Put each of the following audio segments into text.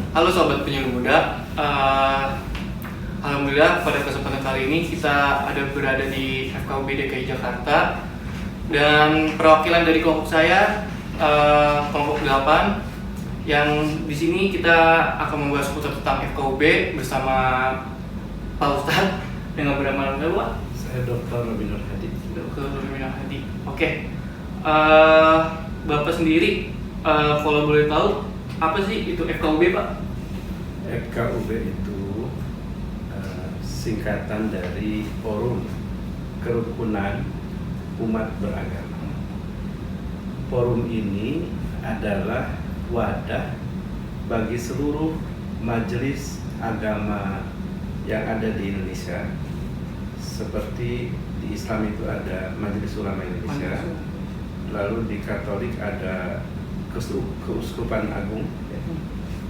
Halo sobat penyuluh muda. Alhamdulillah pada kesempatan kali ini kita ada berada di FKUB DKI Jakarta dan perwakilan dari kelompok saya kelompok 8 yang di sini kita akan membahas seputar tentang FKUB bersama Pak Ustadz dengan bernama Pak. Saya Dr. Robin Nur Hadi. Dr. Robin Nur Hadi. Oke. Bapak sendiri kalau boleh tahu apa sih itu FKUB, Pak? FKUB itu singkatan dari Forum Kerukunan Umat Beragama. Forum ini adalah wadah bagi seluruh majelis agama yang ada di Indonesia. Seperti di Islam itu ada Majelis Ulama Indonesia, lalu di Katolik ada Keuskupan Agung,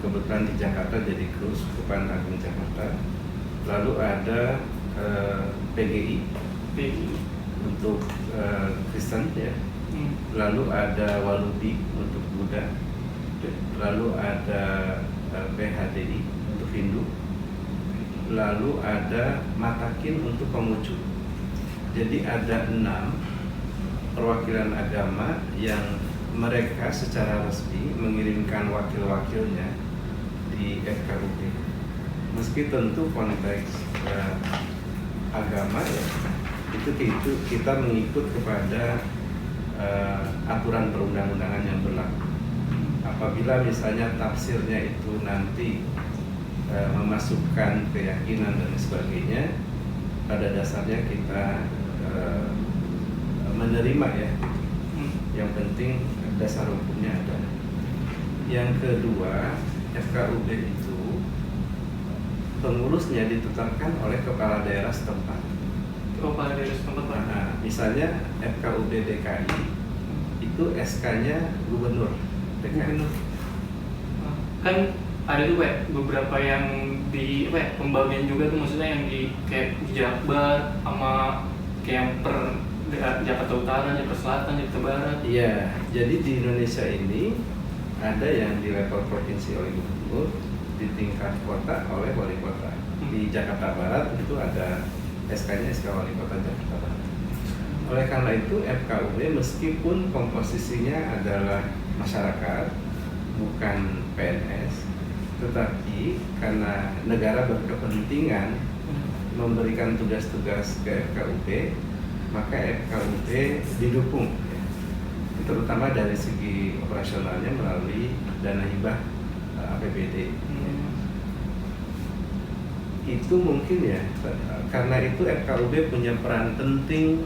kebetulan di Jakarta jadi Keuskupan Agung Jakarta. Lalu ada PGI untuk Kristen ya. Lalu ada Walubi untuk Buddha. Lalu ada PHDI untuk Hindu. Lalu ada Matakin untuk Konghucu. Jadi ada 6 perwakilan agama yang mereka secara resmi mengirimkan wakil-wakilnya di FKUB. Meski tentu konteks agama ya, itu kita mengikut kepada aturan perundang-undangan yang berlaku. Apabila misalnya tafsirnya itu nanti memasukkan keyakinan dan sebagainya, pada dasarnya kita menerima ya. Yang penting dasar hukumnya ada. Yang kedua, FKUB itu pengurusnya ditetapkan oleh kepala daerah setempat. Kepala daerah setempat, Pak. Nah, misalnya FKUB DKI itu SK-nya gubernur DKI. Kan ada tuh Pak, beberapa yang di pembagian juga tuh, maksudnya yang di kayak di Jakbar sama kayak yang per Jakarta Utara, Jakarta Selatan, Jakarta Barat. Iya, jadi di Indonesia ini ada yang di level provinsi oleh gubernur, di tingkat kota oleh wali kota. Di Jakarta Barat itu ada SK-nya SK Wali Kota Jakarta Barat. Oleh karena itu FKUB meskipun komposisinya adalah masyarakat bukan PNS, tetapi karena negara berkepentingan memberikan tugas-tugas ke FKUB, maka FKUB didukung ya, terutama dari segi operasionalnya melalui dana hibah APBD. Itu mungkin ya, karena itu FKUB punya peran penting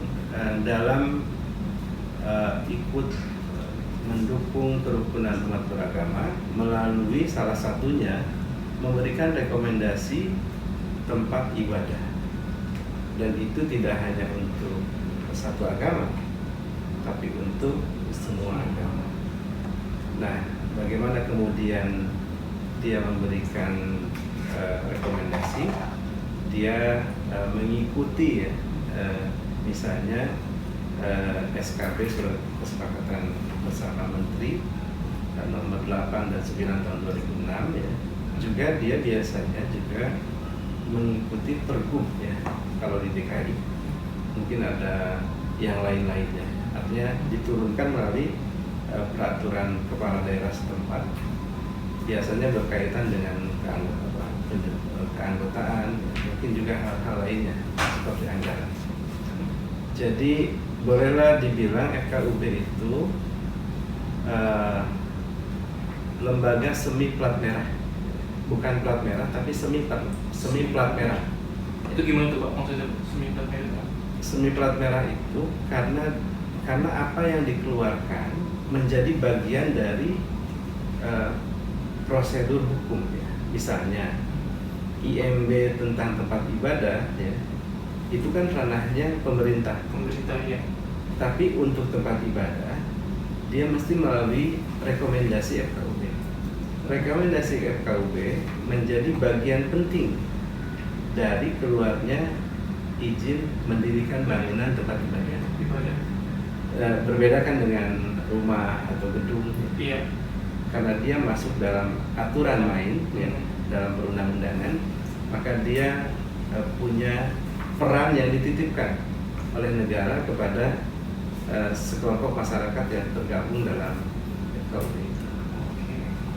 dalam ikut mendukung kerukunan umat beragama melalui salah satunya memberikan rekomendasi tempat ibadah, dan itu tidak hanya untuk satu agama tapi untuk semua agama. Nah, bagaimana kemudian dia memberikan rekomendasi, dia mengikuti ya, misalnya SKP Surat Kesepakatan Bersama Menteri nomor 8 dan 9 tahun 2006 ya. Juga dia biasanya juga mengikuti pergub ya. Kalau di DKI mungkin ada yang lain-lainnya, artinya diturunkan melalui peraturan kepala daerah setempat, biasanya berkaitan dengan keanggotaan, mungkin juga hal-hal lainnya seperti anggaran. Jadi bolehlah dibilang FKUB itu lembaga semi plat merah, bukan plat merah tapi semi plat merah. Itu gimana tuh Pak maksudnya semi plat merah? Semi plat merah itu karena apa yang dikeluarkan menjadi bagian dari prosedur hukum ya. Misalnya IMB tentang tempat ibadah ya, itu kan ranahnya pemerintah ya. Tapi untuk tempat ibadah dia mesti melalui rekomendasi FKUB. Rekomendasi FKUB menjadi bagian penting dari keluarnya izin mendirikan bangunan tempat ibadah. Berbeda kan dengan rumah atau gedung. Iya. karena dia masuk dalam aturan main ya, dalam perundang-undangan, maka dia punya peran yang dititipkan oleh negara kepada sekelompok masyarakat yang tergabung dalam FKUB itu.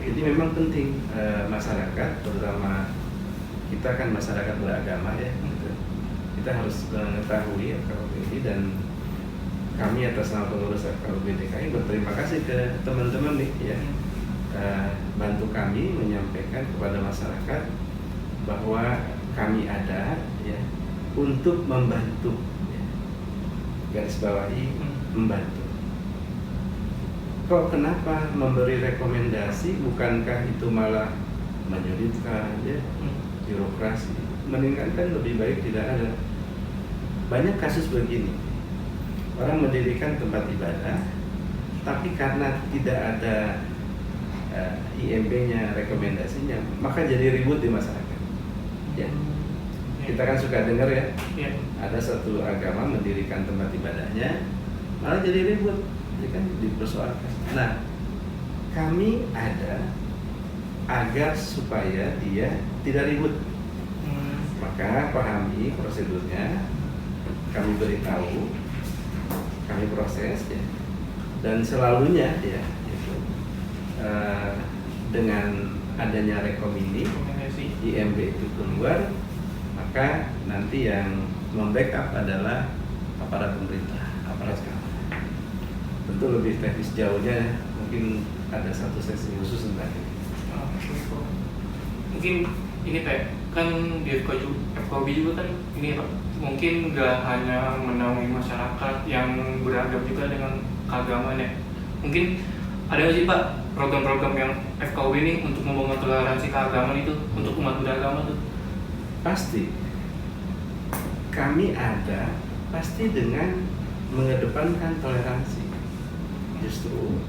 Jadi memang penting masyarakat, terutama kita kan masyarakat beragama ya, gitu. Kita harus mengetahui FKUB ini, dan kami atas nama pengurus FKUB DKI berterima kasih ke teman-teman nih ya, bantu kami menyampaikan kepada masyarakat bahwa kami ada ya untuk membantu ya. Garis bawahi membantu. Kok kenapa memberi rekomendasi, bukankah itu malah menyulitkan ya, birokrasi? Mendingan kan lebih baik tidak ada. Banyak kasus begini, orang mendirikan tempat ibadah, tapi karena tidak ada IMB-nya, rekomendasinya, maka jadi ribut di masyarakat. Ya, kita kan suka dengar ya, ada satu agama mendirikan tempat ibadahnya, malah jadi ribut, ya kan, dipersoalkan. Nah, kami ada agar supaya dia tidak ribut. Maka pahami prosedurnya, kami beritahu, kami proses ya, dan selalunya ya itu, dengan adanya rekomendasi IMB itu keluar, maka nanti yang membackup adalah aparat pemerintah, aparat keamanan. Tentu lebih teknis jauhnya, mungkin ada satu sesi khusus tentang ini. Mungkin ini Pak, kan di FKUB juga kan ini Pak, mungkin nggak hanya menaungi masyarakat yang beragam juga dengan keagamaan ya. Mungkin ada nggak sih Pak program-program yang FKUB ini untuk membangun toleransi keagamaan itu untuk umat beragama tuh? Pasti. Kami ada pasti dengan mengedepankan toleransi. Justru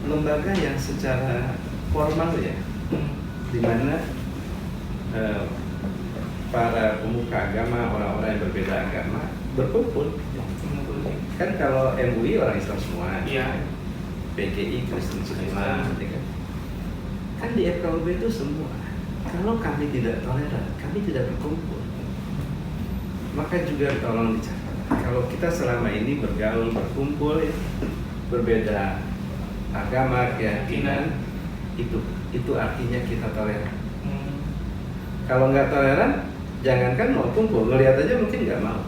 lembaga yang secara formal ya, di mana para pemuka agama, orang-orang yang berbeda agama berkumpul. Kan kalau MUI orang Islam semua, iya. PGI Kristen semua, kan di FKUB itu semua. Kalau kami tidak toleran, kami tidak berkumpul. Maka juga tolong dicatat, kalau kita selama ini bergaul, berkumpul ya, berbeda agama, keyakinan, itu artinya kita toleran. Kalau nggak toleran, jangankan mau kumpul, ngelihat aja mungkin nggak mau.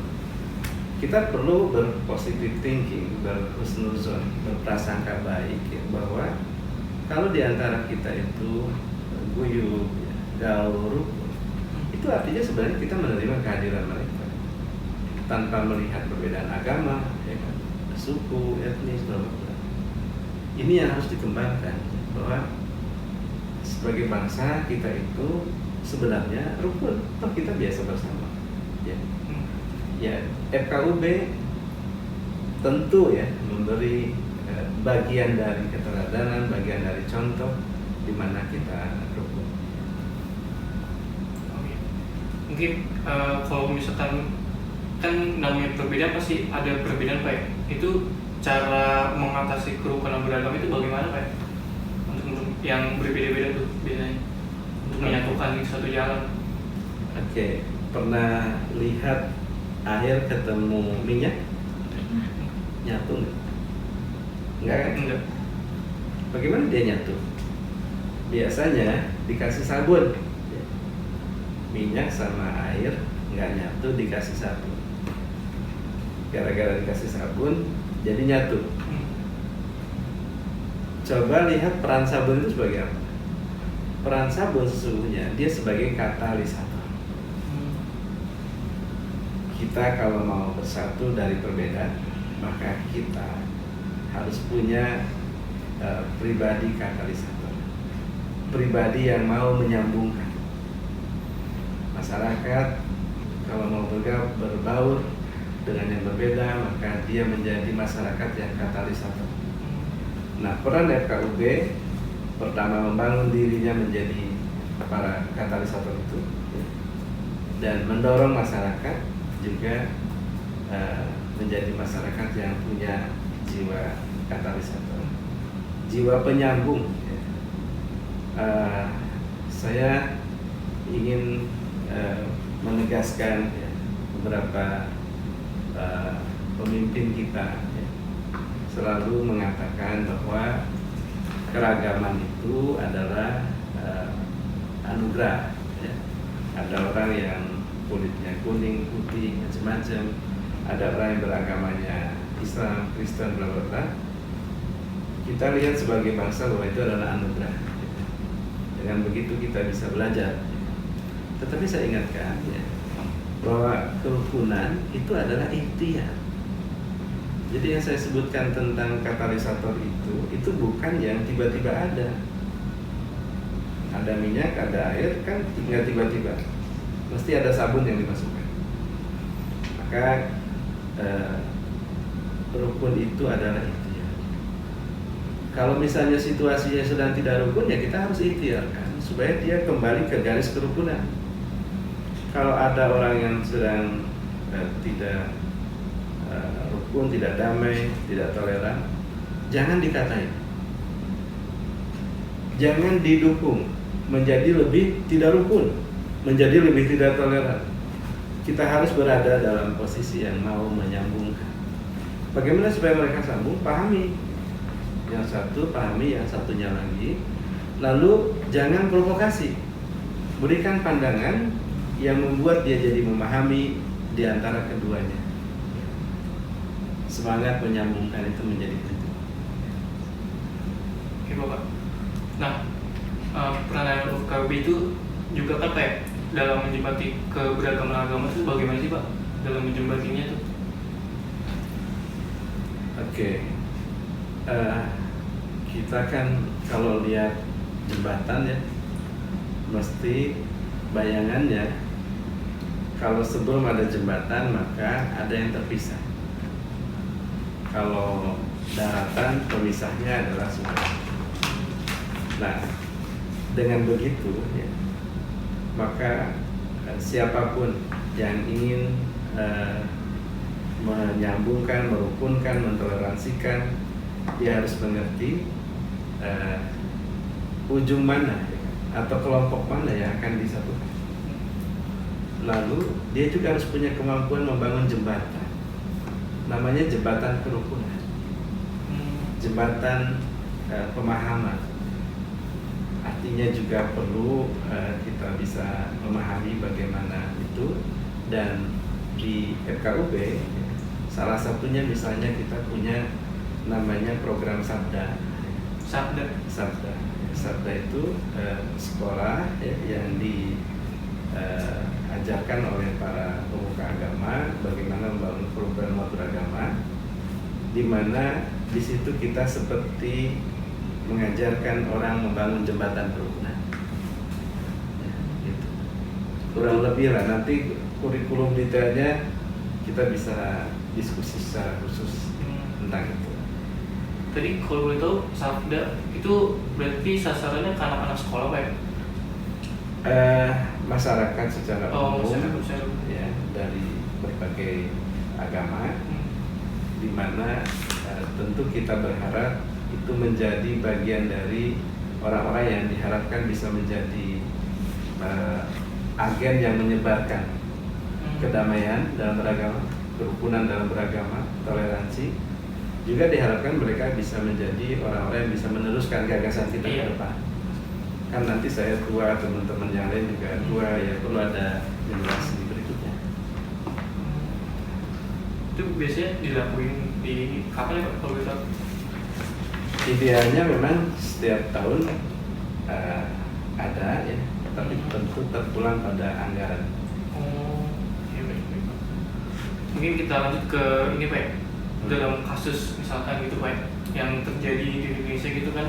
Kita perlu berpositive thinking, berhusnuzon, berprasangka baik ya, bahwa kalau di antara kita itu guyup, ya, gaul, itu artinya sebenarnya kita menerima kehadiran mereka tanpa melihat perbedaan agama, ya kan, suku, etnis, dan ini yang harus dikembangkan, bahwa sebagai bangsa kita itu sebenarnya rukun, toh kita biasa bersama. Ya. Ya, FKUB tentu ya memberi bagian dari keteladanan, bagian dari contoh di mana kita rukun. Mungkin kalau misalkan kan namanya perbedaan pasti ada perbedaan Pak. Itu cara mengatasi kerukunan beragama itu bagaimana Pak? Untuk yang berbeda-beda tuh biasanya untuk menyatukan di satu jalan. Oke, pernah lihat air ketemu minyak nyatu nggak? Enggak kan? Enggak. Bagaimana dia nyatu? Biasanya dikasih sabun, minyak sama air nggak nyatu, dikasih sabun. Gara-gara dikasih sabun jadi nyatu. Coba lihat peran sabun itu sebagai apa? Peran sabun sesungguhnya dia sebagai katalisator. Kita kalau mau bersatu dari perbedaan, maka kita harus punya pribadi katalisator, pribadi yang mau menyambungkan masyarakat. Kalau mau berbaur dengan yang berbeda, maka dia menjadi masyarakat yang katalisator. Nah, peran FKUB pertama membangun dirinya menjadi para katalisator itu, dan mendorong masyarakat juga menjadi masyarakat yang punya jiwa katalisator, jiwa penyambung. Saya ingin menegaskan beberapa pemimpin kita selalu mengatakan bahwa keragaman itu adalah anugerah. Ada orang yang kulitnya kuning, putih, macam-macam. Ada orang yang beragamanya Islam, Kristen, bla bla bla. Kita lihat sebagai bangsa bahwa itu adalah anugerah. Dengan begitu kita bisa belajar. Tetapi saya ingatkan bahwa kerukunan itu adalah ikhtiar. Jadi yang saya sebutkan tentang katalisator itu bukan yang tiba-tiba ada. Ada minyak, ada air, kan tinggal tiba-tiba. Mesti ada sabun yang dimasukkan. Maka rukun itu adalah ikhtiar. Kalau misalnya situasinya sedang tidak rukun, ya kita harus ikhtiarkan supaya dia kembali ke garis kerukunan. Kalau ada orang yang sedang tidak rukun, tidak damai, tidak toleran, jangan dikatain, jangan didukung menjadi lebih tidak rukun, menjadi lebih tidak toleran. Kita harus berada dalam posisi yang mau menyambungkan. Bagaimana supaya mereka sambung? Pahami yang satu, pahami yang satunya lagi. Lalu jangan provokasi, berikan pandangan yang membuat dia jadi memahami di antara keduanya. Semangat menyambungkan itu menjadi penting. Oke Bapak. Nah, peranan UKB itu juga kan Pak, dalam menjembati keberagaman agama itu bagaimana sih Pak dalam menjembatinya tuh? Oke. Kita kan kalau lihat jembatan ya, mesti bayangannya kalau sebelum ada jembatan maka ada yang terpisah. Kalau daratan, pemisahnya adalah sungai. Nah, dengan begitu ya, maka siapapun yang ingin menyambungkan, merukunkan, mentoleransikan, dia harus mengerti ujung mana atau kelompok mana yang akan disatukan. Lalu dia juga harus punya kemampuan membangun jembatan. Namanya jembatan kerukunan, jembatan pemahaman. Artinya juga perlu kita bisa memahami bagaimana itu. Dan di FKUB salah satunya misalnya kita punya namanya program Sabda. Sabda itu sekolah yang diajarkan oleh para pemuka agama bagaimana membangun kerukunan beragama, di mana di situ kita seperti mengajarkan orang membangun jembatan kerukunan. Ya, gitu. Kurang lebih lah, nanti kurikulum detailnya kita bisa diskusi secara khusus tentang itu. Tadi kalau boleh tahu, Sabda itu berarti sasarannya ke anak-anak sekolah Pak ya? Masyarakat secara umum, masyarakat. Ya, dari berbagai agama, di mana tentu kita berharap itu menjadi bagian dari orang-orang yang diharapkan bisa menjadi agen yang menyebarkan kedamaian dalam beragama, kerukunan dalam beragama, toleransi. Juga diharapkan mereka bisa menjadi orang-orang yang bisa meneruskan gagasan kita ke depan. Kan nanti saya tua, teman-teman yang lain juga tua, ya perlu ada generasi berikutnya. Itu biasanya dilakuin di kapan ya Pak kalau bisa? Idealnya memang setiap tahun ada ya, tapi tentu terpulang pada anggaran. Oh, iya baik. Mungkin kita lanjut ke ini Pak. Dalam kasus misalkan gitu Pak, yang terjadi di Indonesia gitu kan,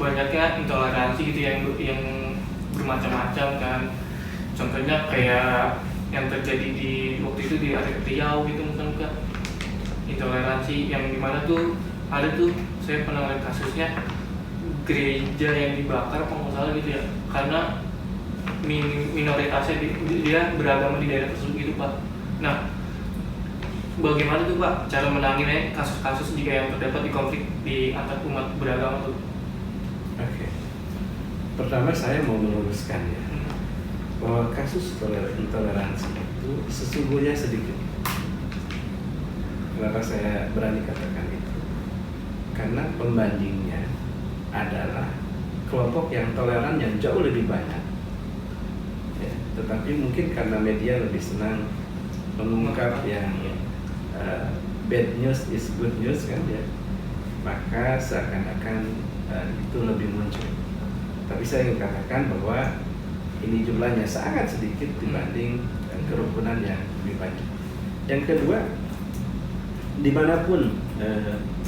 banyaknya intoleransi gitu yang bermacam-macam kan. Contohnya kayak yang terjadi di waktu itu di Riau gitu kan, intoleransi yang dimana tuh ada tuh, saya pernah lihat kasusnya gereja yang dibakar kalau nggak salah gitu ya, karena minoritasnya dia beragama di daerah tersebut gitu Pak. Nah, bagaimana tuh Pak cara menanganinya kasus-kasus jika yang terdapat di konflik di antar umat beragama tuh? Oke. Pertama saya mau meluruskan ya, bahwa kasus intoleransi itu sesungguhnya sedikit. Kenapa saya berani katakan itu? Karena pembandingnya adalah kelompok yang toleran yang jauh lebih banyak. Ya, tetapi mungkin karena media lebih senang mengungkap yang bad news is good news kan ya, maka seakan-akan itu lebih muncul. Tapi saya ingin katakan bahwa ini jumlahnya sangat sedikit dibanding kerukunan yang lebih banyak. Yang kedua, dimanapun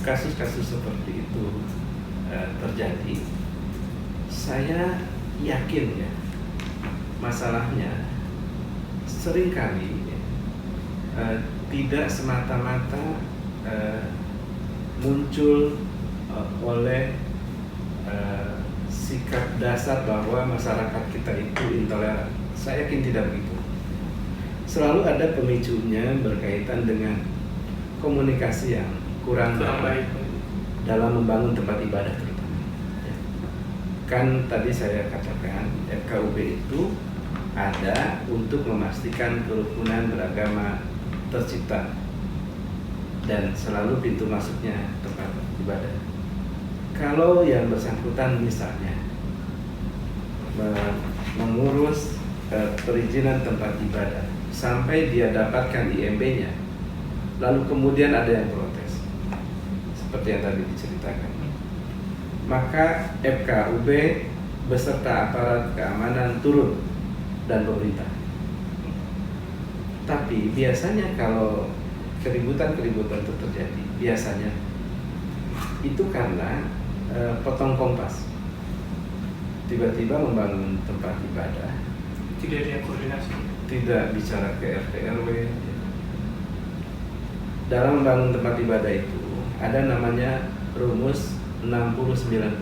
kasus-kasus seperti itu terjadi, saya yakin ya, masalahnya seringkali tidak semata-mata muncul oleh sikap dasar bahwa masyarakat kita itu intoleran. Saya yakin tidak begitu. Selalu ada pemicunya berkaitan dengan komunikasi yang kurang baik dalam membangun tempat ibadah terutama. Kan tadi saya katakan FKUB itu ada untuk memastikan kerukunan beragama tercipta dan selalu pintu masuknya tempat ibadah. Kalau yang bersangkutan misalnya mengurus perizinan tempat ibadah sampai dia dapatkan IMB-nya, lalu kemudian ada yang protes seperti yang tadi diceritakan, maka FKUB beserta aparat keamanan turun dan pemerintah. Tapi biasanya kalau keributan-keributan itu terjadi, biasanya itu karena potong kompas, tiba-tiba membangun tempat ibadah, Tidak ada yang koordinasi. tidak bicara ke RT RW. Dalam membangun tempat ibadah itu ada namanya rumus 60-90.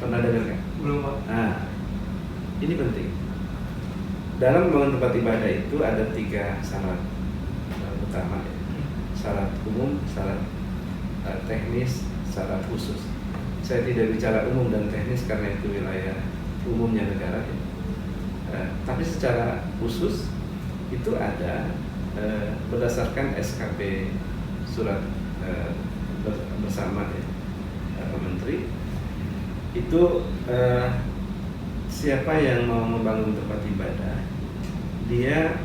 Pernah dengar kan? Belum Pak. Nah, ini penting. Dalam membangun tempat ibadah itu ada 3 syarat utama, syarat umum, syarat teknis, syarat khusus. Saya tidak bicara umum dan teknis karena itu wilayah umumnya negara. Tapi secara khusus itu ada berdasarkan SKP surat bersama ya, Menteri itu siapa yang mau membangun tempat ibadah, dia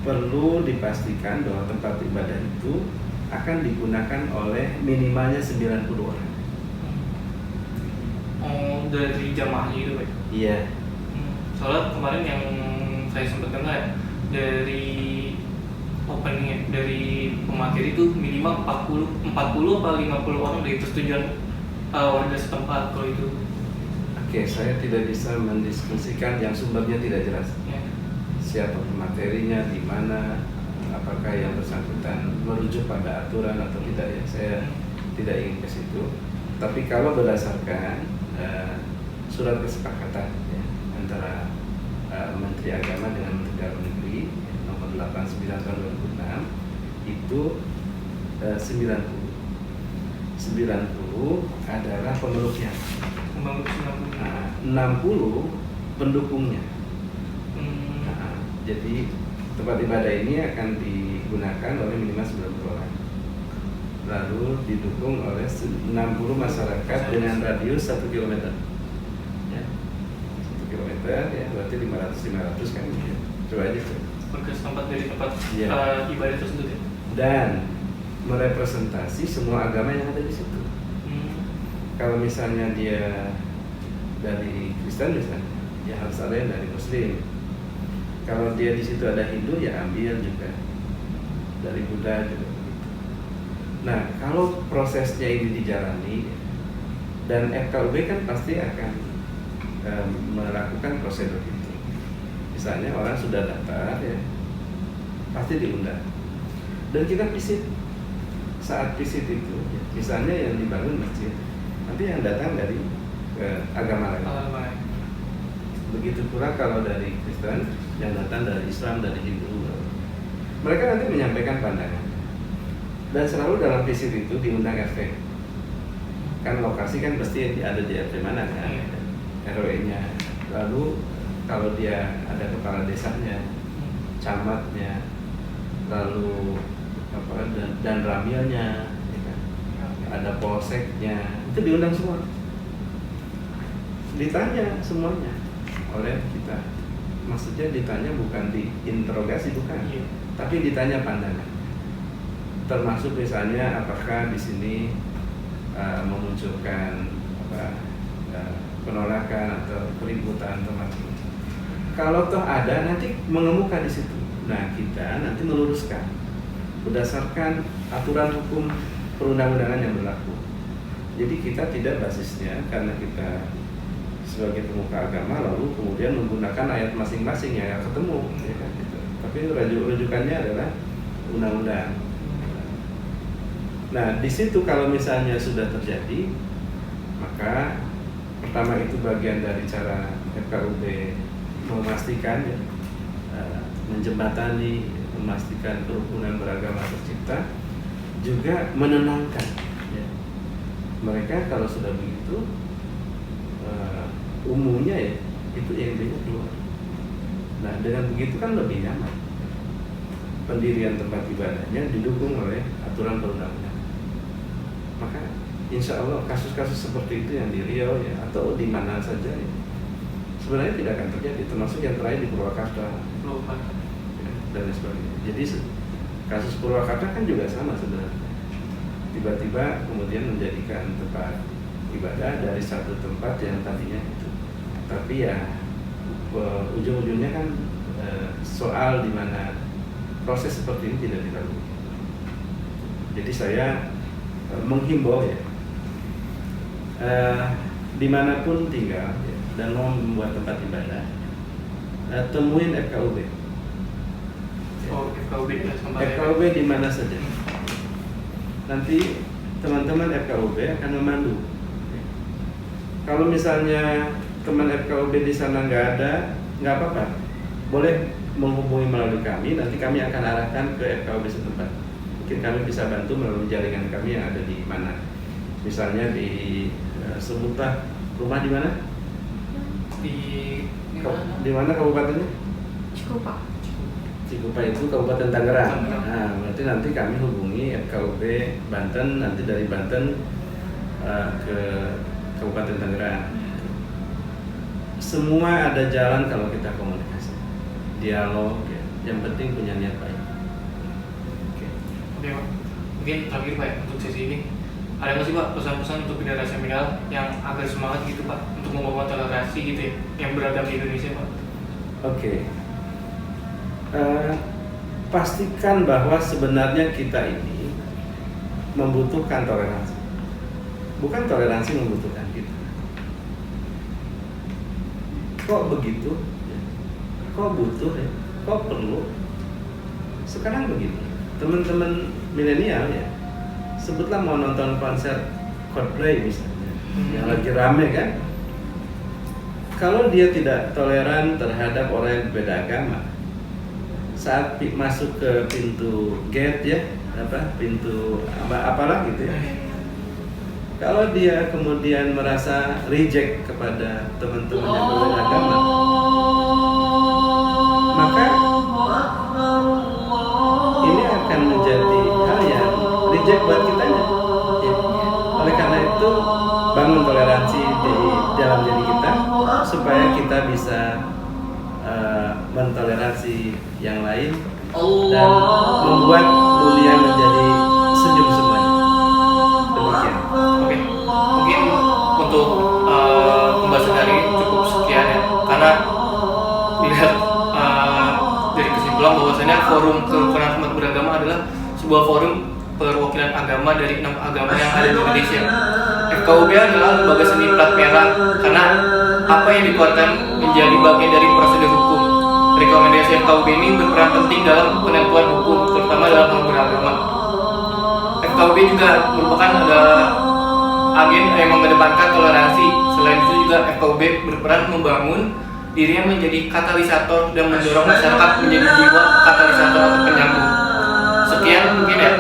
perlu dipastikan bahwa tempat ibadah itu akan digunakan oleh minimalnya 90 orang. Oh, dari jamaahnya itu Pak? Iya. Soalnya kemarin yang saya sempat dengar dari openingnya, dari pemateri itu minimal 40 atau 50 orang dari persetujuan warga setempat kalau itu. Oke, saya tidak bisa mendiskusikan yang sumbernya tidak jelas. Ya. Siapa pematerinya, di mana, apakah yang bersangkutan merujuk pada aturan atau tidak ya, saya tidak ingin ke situ. Tapi kalau berdasarkan surat kesepakatan ya, antara Menteri Agama dengan Menteri Dalam Negeri nomor 89 tahun 2006 itu 90 adalah pemeluknya. Membangun 90. Nah, 60 pendukungnya. Nah, jadi tempat ibadah ini akan digunakan oleh minimal 90 orang. Lalu didukung oleh 60 masyarakat dengan radius 1 km. Ya. 1 km ya, berarti 500 kan ya. Coba aja tuh. Warga setempat dari tempat Iya. ibadah tersebut ya. Dan merepresentasi semua agama yang ada di situ. Kalau misalnya dia dari Kristen misalnya, ya harus ada yang dari Muslim. Kalau dia di situ ada Hindu, ya ambil juga dari Buddha juga begitu. Nah, kalau prosesnya ini dijalani dan FKUB kan pasti akan melakukan prosedur itu. Misalnya orang sudah daftar ya, pasti diundang. Dan kita visit. Saat visit itu, misalnya yang dibangun masjid, nanti yang datang dari agama lain. Begitu pula kalau dari Kristen, yang datang dari Islam, dari Hindu. mereka nanti menyampaikan pandangan. Dan selalu dalam visit itu diundang RT. Kan lokasi kan pasti ada di RT mana kan, RW-nya. Lalu kalau dia ada kepala desanya, camatnya, lalu dan ramilnya, ya kan? Ada polseknya, itu diundang semua. Ditanya semuanya oleh kita. Maksudnya ditanya bukan diinterogasi, bukan, tapi ditanya pandangan. Termasuk misalnya apakah di sini memunculkan penolakan atau keributan atau macam-macam. Kalau toh ada, nanti mengemuka di situ. Nah, kita nanti meluruskan berdasarkan aturan hukum perundang-undangan yang berlaku. Jadi kita tidak basisnya karena kita sebagai pemuka agama lalu kemudian menggunakan ayat masing-masing yang ketemu, ya kan, gitu. Tapi rujukannya adalah undang-undang. Nah, di situ kalau misalnya sudah terjadi, maka pertama itu bagian dari cara FKUB memastikan, ya, menjembatani, memastikan kerukunan beragama tercipta, juga menenangkan, ya. Mereka kalau sudah begitu, umumnya ya itu yang keluar. Nah, dengan begitu kan lebih nyaman. Pendirian tempat ibadahnya didukung oleh aturan perundang-undangan. Maka insya Allah kasus-kasus seperti itu yang di Riau ya atau di mana saja ya, sebenarnya tidak akan terjadi, termasuk yang terakhir di Purwakarta ya, dan sebagainya. Jadi kasus Purwakarta kan juga sama sebenarnya. Tiba-tiba kemudian menjadikan tempat ibadah dari satu tempat yang tadinya itu. Tapi ya ujung-ujungnya kan soal di mana proses seperti ini tidak dilalui. Jadi saya menghimbau ya, dimanapun tinggal ya, dan mau membuat tempat ibadah, temuin FKUB. FKUB di mana saja. Nanti teman-teman FKUB akan memandu. Kalau misalnya teman FKUB di sana nggak ada, nggak apa-apa, boleh menghubungi melalui kami. Nanti kami akan arahkan ke FKUB setempat. Mungkin kami bisa bantu melalui jaringan kami yang ada di mana. Misalnya di Sebutah, rumah di mana? Di mana kabupatennya? Cikupa. Cikupa itu Kabupaten Tangerang. Nah, berarti nanti kami hubungi FKUB Banten, nanti dari Banten ke Kabupaten Tangerang. Semua ada jalan kalau kita komunikasi, dialog, ya. Yang penting punya niat baik. Oke, Pak. Mungkin terakhir Pak untuk sesi ini ada nggak sih Pak pesan-pesan untuk generasi milenial yang agak semangat gitu Pak untuk membangun toleransi gitu ya yang beragam di Indonesia Pak? Oke. Pastikan bahwa sebenarnya kita ini membutuhkan toleransi, bukan toleransi membutuhkan kita. Kok begitu? Kok butuh ya? Kok perlu? Sekarang begini, teman-teman milenial ya, sebutlah mau nonton konser Coldplay misalnya, yang lagi rame kan. Kalau dia tidak toleran terhadap orang yang berbeda agama, saat masuk ke pintu gate ya, pintu apalah gitu ya, kalau dia kemudian merasa reject kepada teman-teman yang berbeda agama, maka ini akan menjadi hal yang reject buat kitanya ya. Oleh karena itu bangun toleransi di dalam diri kita supaya kita bisa mentoleransi yang lain dan membuat dunia menjadi senyum semuanya. Demikian. Oke, mungkin untuk pembahasan hari ini cukup sekian ya, karena dilihat dari kesimpulan bahwasanya forum kerukunan umat beragama adalah sebuah forum perwakilan agama dari 6 agama yang ada di Indonesia. FKUB adalah lembaga seni plat merah karena apa yang dikeluarkan menjadi bagian dari prosedur hukum. Rekomendasi FKUB ini berperan penting dalam penentuan hukum, terutama dalam hal beragama. FKUB juga merupakan agen yang mengedepankan toleransi. Selain itu juga FKUB berperan membangun dirinya menjadi katalisator dan mendorong masyarakat menjadi jiwa katalisator atau penyambung. Sekian mungkin ya